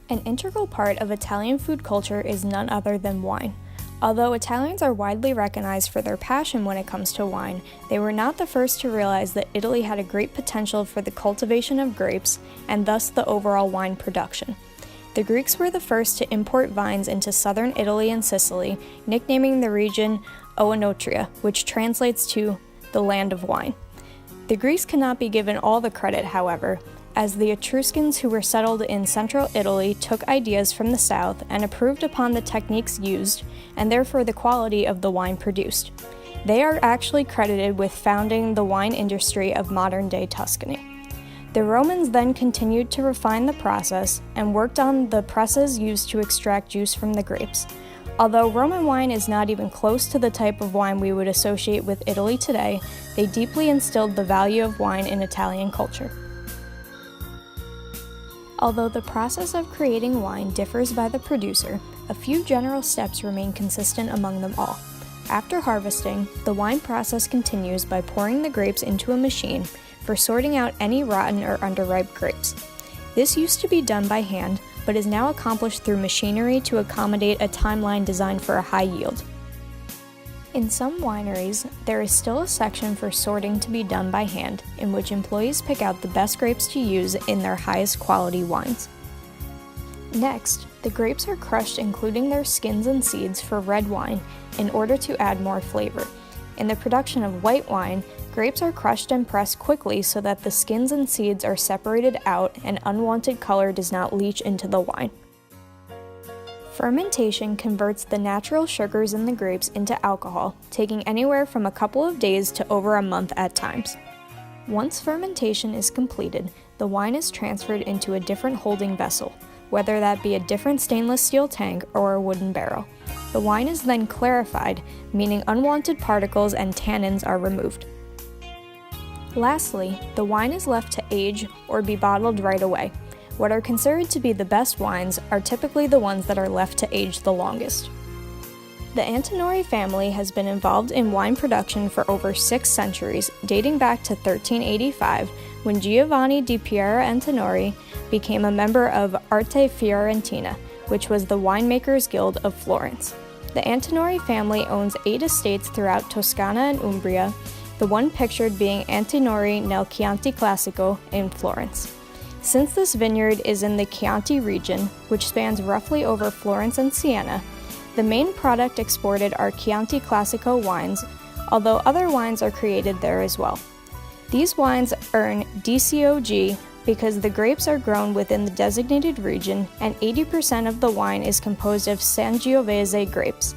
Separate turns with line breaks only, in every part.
An integral part of Italian food culture is none other than wine. Although Italians are widely recognized for their passion when it comes to wine, they were not the first to realize that Italy had a great potential for the cultivation of grapes and thus the overall wine production. The Greeks were the first to import vines into southern Italy and Sicily, nicknaming the region Oenotria, which translates to the land of wine. The Greeks cannot be given all the credit, however, as the Etruscans who were settled in central Italy took ideas from the south and improved upon the techniques used, and therefore the quality of the wine produced. They are actually credited with founding the wine industry of modern-day Tuscany. The Romans then continued to refine the process and worked on the presses used to extract juice from the grapes. Although Roman wine is not even close to the type of wine we would associate with Italy today, they deeply instilled the value of wine in Italian culture. Although the process of creating wine differs by the producer, a few general steps remain consistent among them all. After harvesting, the wine process continues by pouring the grapes into a machine for sorting out any rotten or underripe grapes. This used to be done by hand, but is now accomplished through machinery to accommodate a timeline designed for a high yield. In some wineries, there is still a section for sorting to be done by hand, in which employees pick out the best grapes to use in their highest quality wines. Next, the grapes are crushed including their skins and seeds for red wine in order to add more flavor. In the production of white wine, grapes are crushed and pressed quickly so that the skins and seeds are separated out and unwanted color does not leach into the wine. Fermentation converts the natural sugars in the grapes into alcohol, taking anywhere from a couple of days to over a month at times. Once fermentation is completed, the wine is transferred into a different holding vessel, whether that be a different stainless steel tank or a wooden barrel. The wine is then clarified, meaning unwanted particles and tannins are removed. Lastly, the wine is left to age or be bottled right away. What are considered to be the best wines are typically the ones that are left to age the longest. The Antinori family has been involved in wine production for over 6 centuries, dating back to 1385, when Giovanni di Piera Antinori became a member of Arte Fiorentina, which was the Winemakers Guild of Florence. The Antinori family owns 8 estates throughout Toscana and Umbria, the one pictured being Antinori nel Chianti Classico in Florence. Since this vineyard is in the Chianti region, which spans roughly over Florence and Siena, the main product exported are Chianti Classico wines, although other wines are created there as well. These wines earn DCOG because the grapes are grown within the designated region and 80% of the wine is composed of Sangiovese grapes.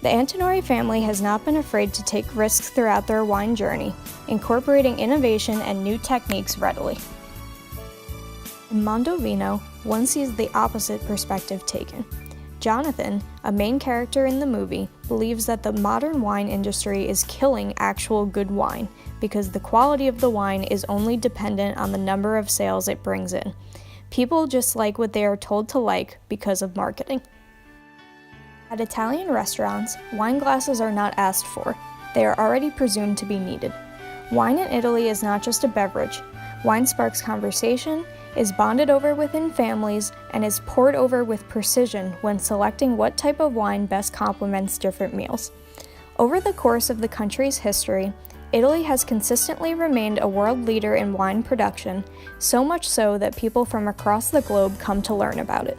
The Antinori family has not been afraid to take risks throughout their wine journey, incorporating innovation and new techniques readily. In Mondovino, one sees the opposite perspective taken. Jonathan, a main character in the movie, believes that the modern wine industry is killing actual good wine because the quality of the wine is only dependent on the number of sales it brings in. People just like what they are told to like because of marketing. At Italian restaurants, wine glasses are not asked for. They are already presumed to be needed. Wine in Italy is not just a beverage. Wine sparks conversation, is bonded over within families, and is poured over with precision when selecting what type of wine best complements different meals. Over the course of the country's history, Italy has consistently remained a world leader in wine production, so much so that people from across the globe come to learn about it.